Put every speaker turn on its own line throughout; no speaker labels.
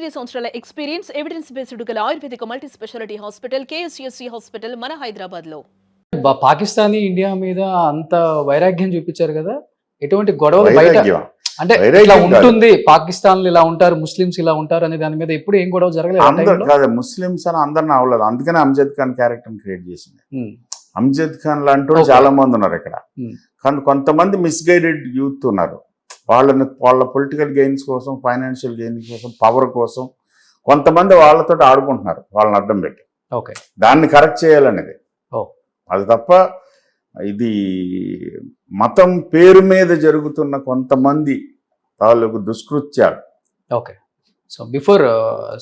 20 సంవత్సరాల experience evidence based గల ayurvedic multi speciality hospital KSUC hospital మన హైదరాబాద్ లో.
పాకిస్తానీ ఇండియా మీద అంత వైరాగ్యం చూపించారు కదా, ఎటువంటి గొడవలు బయట
వైరాగ్యం
అంటే ఇలా ఉంటుంది, పాకిస్తాన్ ఇలా ఉంటారు, ముస్లిమ్స్ ఇలా ఉంటారు అనే దాని మీద ఎప్పుడు ఏం గొడవ జరగలేదు.
అందరు కాదు, ముస్లిమ్స్ అని అందరిని అవ్వలేదు. అందుకనే అమ్జద్ ఖాన్ క్యారెక్టర్ క్రియేట్ చేసింది. అమ్జద్ ఖాన్ లాంటి చాలా మంది ఉన్నారు ఇక్కడ, కానీ కొంతమంది మిస్గైడెడ్ యూత్ ఉన్నారు. వాళ్ళ పొలిటికల్ గెయిన్స్ కోసం, ఫైనాన్షియల్ గెయిన్స్ కోసం, పవర్ కోసం కొంతమంది వాళ్ళతో ఆడుకుంటున్నారు, వాళ్ళని అడ్డం పెట్టి.
ఓకే,
దాన్ని కరెక్ట్ చేయాలనేది అది తప్ప ఇది మతం పేరు మీద జరుగుతున్న కొంతమంది తాలూకు దుష్కృత్యాలు.
ఓకే, సో బిఫోర్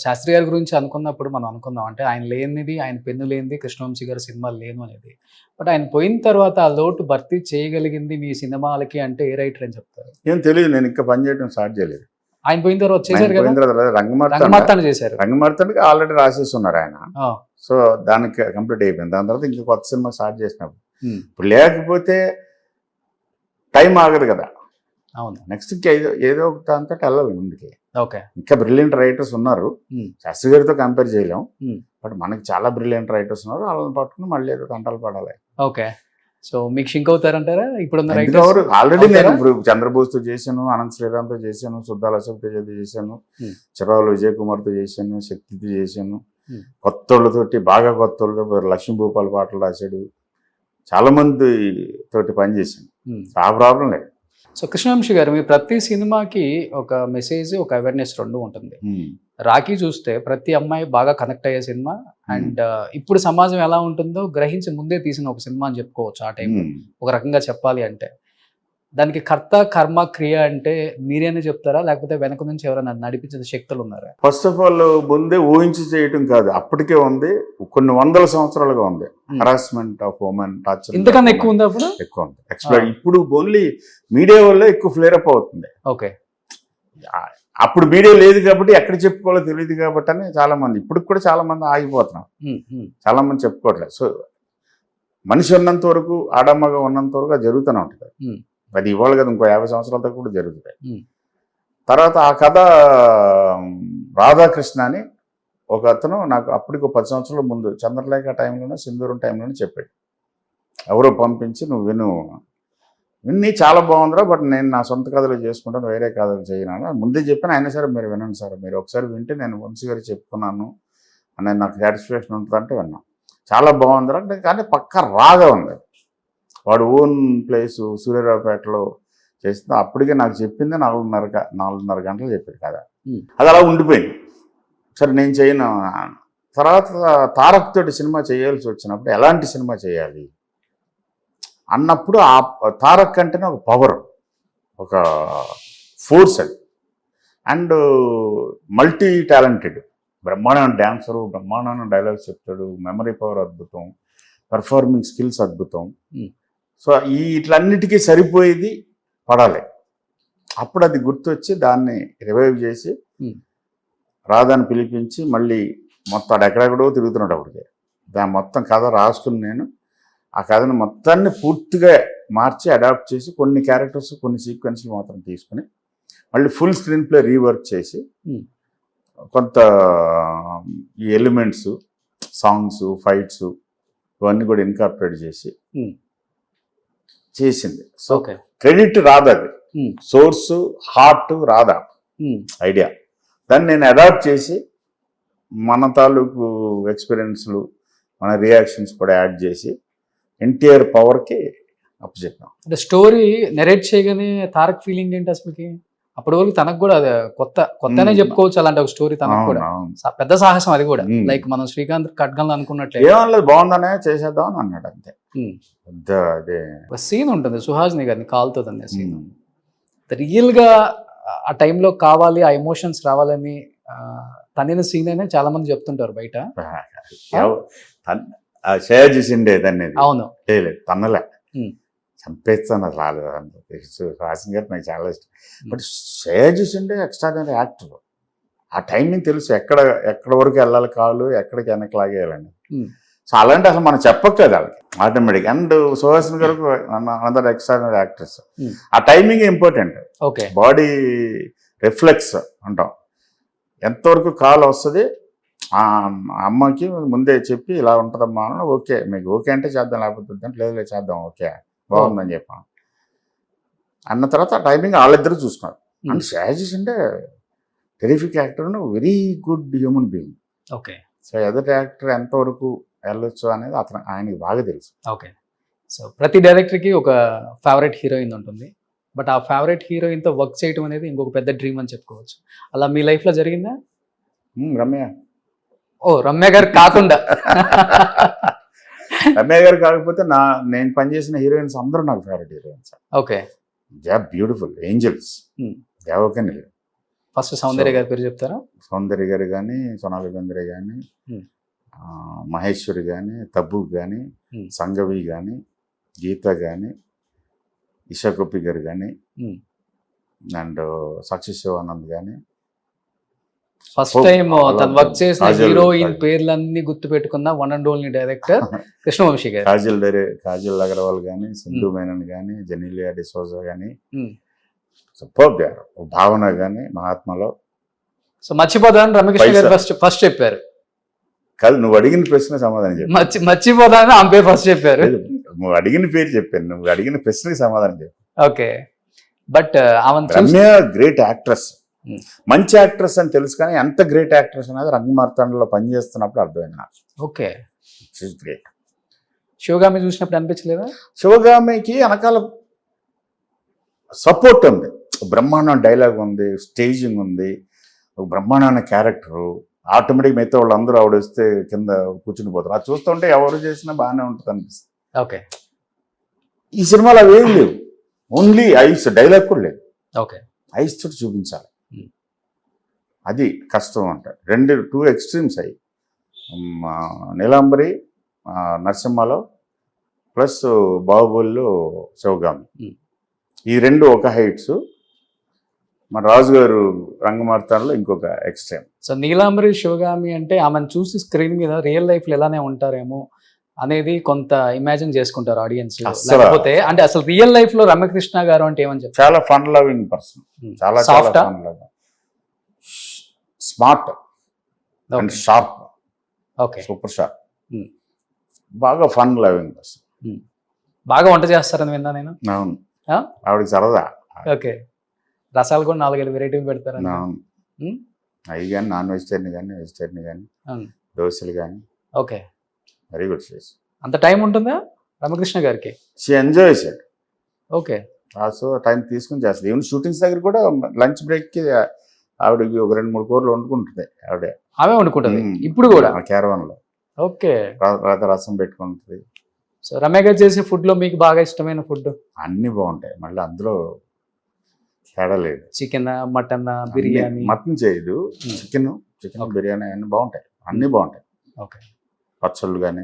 శాస్త్రి గారి గురించి అనుకున్నప్పుడు మనం అనుకుందాం అంటే ఆయన లేనిది, ఆయన పెన్ను లేనిది కృష్ణవంశీ గారి సినిమాలు లేను అనేది. బట్ ఆయన పోయిన తర్వాత ఆ లోటు భర్తీ చేయగలిగింది మీ సినిమాలకి అంటే ఏ రైటర్ అని చెప్తారు?
ఏం తెలియదు, నేను ఇంకా పనిచేయడం స్టార్ట్ చేయలేదు.
ఆయన పోయిన తర్వాత చేశారు కదా,
రంగమార్తాండ చేశారు. రంగమార్తాండకి ఆల్రెడీ రాసేసి ఉన్నారు ఆయన, సో దానికి కంప్లీట్ అయిపోయింది. దాని తర్వాత ఇంకా కొత్త సినిమా స్టార్ట్ చేసినప్పుడు ఇప్పుడు లేకపోతే టైం ఆగదు కదా.
అవును,
నెక్స్ట్ ఏదో ఒక దాంతో వెళ్ళాలి ముందుకి.
ఓకే,
ఇంకా బ్రిలియంట్ రైటర్స్ ఉన్నారు, శాస్త్రి గారితో కంపేర్ చేయలేం. బట్ మనకి చాలా బ్రిలియంట్ రైటర్స్ ఉన్నారు, వాళ్ళని పట్టుకుని మళ్ళీ ఏదో తంటాలు పడాలి.
ఓకే, సో మీకు షింక్ అవుతారంటారా ఇప్పుడు?
ఆల్రెడీ నేను ఇప్పుడు చంద్రబోస్తో చేశాను, అనంత్ శ్రీరామ్తో చేశాను, సుద్దాల అశోక్ తేజతో చేశాను, చిరావుల విజయ్ కుమార్తో చేశాను, శక్తితో చేశాను. కొత్త వాళ్ళతోటి, బాగా కొత్త వాళ్ళతో లక్ష్మీ భూపాల్ పాటలు రాశాడు, చాలా మంది తోటి పనిచేశాను. ఆ ప్రాబ్లం లేదు.
సో కృష్ణవంశీ గారు, మీ ప్రతి సినిమాకి ఒక మెసేజ్, ఒక అవేర్నెస్ రెండు ఉంటుంది. రాఖీ చూస్తే ప్రతి అమ్మాయి బాగా కనెక్ట్ అయ్యే సినిమా, అండ్ ఇప్పుడు సమాజం ఎలా ఉంటుందో గ్రహించి ముందే తీసిన ఒక సినిమా అని చెప్పుకోవచ్చు. ఆ టైంలో ఒక రకంగా చెప్పాలి అంటే దానికి కర్త కర్మ క్రియ అంటే మీరేనే చెప్తారా, లేకపోతే వెనక నుంచి ఎవరైనా నడిపించిన శక్తులు ఉన్నారా?
ఫస్ట్ ఆఫ్ ఆల్ ముందే ఊహించి చేయటం కాదు, అప్పటికే ఉంది, కొన్ని వందల సంవత్సరాలుగా ఉంది. హరాస్మెంట్ ఆఫ్ ఉమెన్, టార్చర్
ఇంతకన్నా ఎక్కువ ఉంది, అప్పుడు ఎక్కువ
ఉంది. ఇప్పుడు ఓన్లీ మీడియా వల్ల ఎక్కువ ఫ్లేర్ అప్ అవుతుంది.
ఓకే,
అప్పుడు మీడియా లేదు కాబట్టి ఎక్కడ చెప్పుకోవాలో తెలియదు కాబట్టి అని చాలా మంది, ఇప్పుడు కూడా చాలా మంది ఆగిపోతున్నారు, చాలా మంది చెప్పుకోవట్లేదు. సో మనిషి ఉన్నంత వరకు, ఆడమ్మగా ఉన్నంత వరకు అది జరుగుతూనే ఉంటుంది. అది ఇవాళ కదా, ఇంకో 50 సంవత్సరాల దాకా కూడా జరుగుతాయి. తర్వాత ఆ కథ రాధాకృష్ణ అని ఒక అతను నాకు అప్పటికి 10 సంవత్సరాల ముందు చంద్రలేఖ టైంలోనే, సింధూరం టైంలోనే చెప్పాడు. ఎవరో పంపించి నువ్వు విన్ని చాలా బాగుందిరా, బట్ నేను నా సొంత కథలు చేసుకుంటాను, వేరే కథలు చేయను. ముందే చెప్పాను, అయినా సరే మీరు వినండి సార్, మీరు ఒకసారి వింటే నేను వంశీ గారికి చెప్పుకున్నాను అని నాకు సాటిస్ఫాక్షన్ ఉంటుందంటే విన్నాను. చాలా బాగుందిరా అంటే, కానీ పక్క రాగా ఉంది. వాడు ఓన్ ప్లేసు సూర్యరావుపేటలో చేస్తుంది. అప్పటికే నాకు చెప్పింది 4:30 గంటలు చెప్పాడు కదా, అది అలా ఉండిపోయింది. సరే నేను చేయను. తర్వాత తారక్ తోటి సినిమా చేయాల్సి వచ్చినప్పుడు ఎలాంటి సినిమా చేయాలి అన్నప్పుడు ఆ తారక్ అంటేనే ఒక పవర్, ఒక ఫోర్స్ అది, అండ్ మల్టీ టాలెంటెడ్, బ్రహ్మాండమైన డ్యాన్సరు, బ్రహ్మాండమైన డైలాగ్స్ చెప్తాడు, మెమరీ పవర్ అద్భుతం, పెర్ఫార్మింగ్ స్కిల్స్ అద్భుతం. సో ఇట్లన్నిటికీ సరిపోయేది పడాలి. అప్పుడు అది గుర్తొచ్చి దాన్ని రివైవ్ చేసి రాధాని పిలిపించి మళ్ళీ మొత్తం ఎక్కడెక్కడో తిరుగుతున్నాడు. అప్పటికే దాని మొత్తం కథ రాసుకుని నేను ఆ కథను మొత్తాన్ని పూర్తిగా మార్చి అడాప్ట్ చేసి కొన్ని క్యారెక్టర్స్, కొన్ని సీక్వెన్స్లు మాత్రం తీసుకుని మళ్ళీ ఫుల్ స్క్రీన్ ప్లే రీవర్క్ చేసి కొంత ఈ ఎలిమెంట్స్, సాంగ్స్, ఫైట్స్ ఇవన్నీ కూడా ఇన్కార్పొరేట్ చేసి చేసింది. సో క్రెడిట్ రాధాది, సోర్స్ హార్ట్ రాధా ఐడియా. దాన్ని నేను అడాప్ట్ చేసి మన తాలూకు ఎక్స్పీరియన్స్లు, మన రియాక్షన్స్ కూడా యాడ్ చేసి ఎన్టీఆర్ పవర్కి అప్పచెప్పాం.
అంటే స్టోరీ నెరేట్ చేయగానే తారక్ ఫీలింగ్ ఏంటి అసలుకి? అప్పటి వరకు తనకు కూడా అది కొత్తనే చెప్పుకోవచ్చు, అలాంటి ఒక స్టోరీ తనకు కూడా పెద్ద సాహసం. అది కూడా లైక్ మనం శ్రీకాంత్ ఖడ్గంలో అనుకున్నట్లే
ఏమనలేదు, బాగుందనే చేసేద్దాం అని అన్నాడు అంతే. అదే
సీన్ ఉంటుంది సుహాసిని గారిని కాలుతుంది అనే సీన్, రియల్ గా ఆ టైంలో కావాలి, ఆ ఎమోషన్స్ రావాలని తనిన సీన్ అనే చాలా మంది చెప్తుంటారు బయట.
షేర్ చేసిండే దాన్ని.
అవును,
తన్నలే, చంపేస్తాను అసలు. హాసిన్ గారు నాకు చాలా ఇష్టం, బట్ షేర్ చేసిండే ఎక్స్ట్రాడినరీ యాక్టర్. ఆ టైమింగ్ తెలుసు, ఎక్కడ వరకు వెళ్ళాలి కాలు, ఎక్కడికి వెనక్కి లాగేయాలని. సో అలాంటి అసలు మనం చెప్పక్కర్లేదు వాళ్ళకి ఆటోమేటిక్. అండ్ సుహాసిని గారు అనదర్ ఎక్స్ట్రాడినరీ యాక్టర్స్. ఆ timing important.
Okay,
body reflex అంటాం, ఎంతవరకు కాల్ వస్తుంది ఆ అమ్మకి ముందే చెప్పి ఇలా ఉంటుందమ్మా అని, ఓకే మీకు ఓకే అంటే చేద్దాం, లేకపోతే వద్దంటే లేదు చేద్దాం, ఓకే బాగుందని చెప్పాను. అన్న తర్వాత టైమింగ్ వాళ్ళిద్దరూ చూసుకున్నారు. అండ్ శాజీస్ అంటే terrific actor, very good human being.
Okay.
So ఎదుటి యాక్టర్ ఎంతవరకు వెళ్ళొచ్చు అనేది ఆయనకి బాగా తెలుసు.
ఓకే. సో ప్రతి డైరెక్టర్కి ఒక ఫేవరెట్ హీరోయిన్ ఉంటుంది. బట్ ఆ ఫేవరెట్ హీరోయిన్తో వర్క్ చేయడం అనేది ఇంకొక పెద్ద డ్రీమ్ అని చెప్పుకోవచ్చు. అలా మీ లైఫ్లో జరిగిందా?
రమ్య.
ఓ, రమ్య గారు కాకుండా
రమ్య గారు కాకపోతే నేను పనిచేసిన హీరోయిన్స్ అందరూ నాకు favourite heroines.
Okay.
They are beautiful angels. They are okay.
First Soundarya garu పేరు చెప్తారా?
సౌందర్య గారు కానీ, సోనాలి బెంద్రే కానీ, మహేశ్వరి కానీ, తబ్బు కానీ, సంగవి కానీ, గీత కానీ, ఇషా కొప్పి గారు కానీ, అండ్ సాక్షి శివానంద్ కానీ.
ఫస్ట్ టైం తను వర్క్ చేసిన హీరోయిన్ పేర్లన్నీ గుర్తు పెట్టుకున్న one and only director Krishna Vamsi గారు.
కాజల్ అగర్వాల్ కానీ, సింధు మేనన్ కానీ, జెనీలియా డిసోజా కానీ, సూపర్ దే ఆర్. భావన కానీ మహాత్మలో.
సో మర్చిపోదాని రమకృష్ణ గారు ఫస్ట్ చెప్పారు.
కాదు, నువ్వు అడిగిన ప్రశ్న సమాధానం చెప్పు.
మర్చిపోదాని ఆమె పేరు ఫస్ట్ చెప్పారు.
నువ్వు అడిగిన పేరు చెప్పాను, నువ్వు అడిగిన ప్రశ్నకి సమాధానం చెప్పు.
Okay. But
Ramya great actress, మంచి యాక్ట్రెస్ అని తెలుసు, కానీ ఎంత గ్రేట్ యాక్ట్రెస్ అనేది రంగమార్తాండలో పనిచేస్తున్నప్పుడు అర్థమైంది నాకు.
ఓకే.
గ్రేట్.
శివగామి చూసినప్పుడు అనిపించలేదా?
శివగామికి వెనకాల సపోర్ట్ ఉంది, బ్రహ్మాండం డైలాగ్ ఉంది, స్టేజింగ్ ఉంది, ఒక బ్రహ్మాండమైన క్యారెక్టరు. ఆటోమేటిక్ మిగతా వాళ్ళందరూ ఆవిడ వస్తే కింద కూర్చుని పోతారు. అది చూస్తుంటే ఎవరు చేసినా బాగానే ఉంటుంది అనిపిస్తుంది.
ఓకే.
ఈ సినిమాలో అవి ఏం లేవు, ఓన్లీ ఐస్, డైలాగ్ కూడా లేదు.
ఓకే.
ఐస్ తోటి చూపించాలి, అది కష్టం అంట. టూ ఎక్స్ట్రీమ్స్ అయ్యి, నీలాంబరి నరసింహలో ప్లస్ బాహుబలిలో శివగామి, ఈ రెండు ఒక హైట్స్. మన రాజు గారు రంగమార్తాండలో ఇంకొక ఎక్స్ట్రీమ్.
సో నీలాంబరి శివగామి అంటే ఆమెను చూసి స్క్రీన్ మీద రియల్ లైఫ్ లో ఎలానే ఉంటారేమో అనేది కొంత ఇమాజిన్ చేసుకుంటారు ఆడియన్స్. లేకపోతే అంటే అసలు రియల్ లైఫ్ లో రమ్యకృష్ణ గారు అంటే ఏమని చెప్తారు?
చాలా ఫన్ లవింగ్ పర్సన్, చాలా
soft,
smart and sharp.
Okay.
Super sharp, బాగా ఫన్ లవింగ్ పర్సన్.
బాగా వంట చేస్తారని విన్నా నేను.
అవును, ఆవిడకి సరదా.
ఓకే. రసాలు కూడా 4-5 వెరైటీ పెడతారు.
అవి కానీ నాన్ వెజిటేరియన్ కానీ, వెజిటేరియన్ కానీ, దోశలు కానీ.
ఓకే.
వెరీ గుడ్ చేసి.
అంత టైం ఉంటుందా రమకృష్ణ గారికి?
She enjoys it.
Okay.
So time తీసుకుని చేస్తుంది. ఈవెన్ షూటింగ్స్ దగ్గర కూడా లంచ్ బ్రేక్కి ఆవిడకి ఒక 2-3 కూరలు వండుకుంటుంది
ఆమె వండుకుంటుంది ఇప్పుడు కూడా
క్యారవాన్లో.
ఓకే.
రసం పెట్టుకుంటుంది.
సో రమ్య గారు చేసే ఫుడ్ లో మీకు బాగా ఇష్టమైన ఫుడ్?
అన్ని బాగుంటాయి, మళ్ళీ అందులో తేడా లేదు.
Chicken, mutton, biryani?
మటన్ చేయదు, చికెన్ బిర్యానీ అన్ని బాగుంటాయి, అన్ని బాగుంటాయి.
ఓకే.
పచ్చళ్ళు కానీ.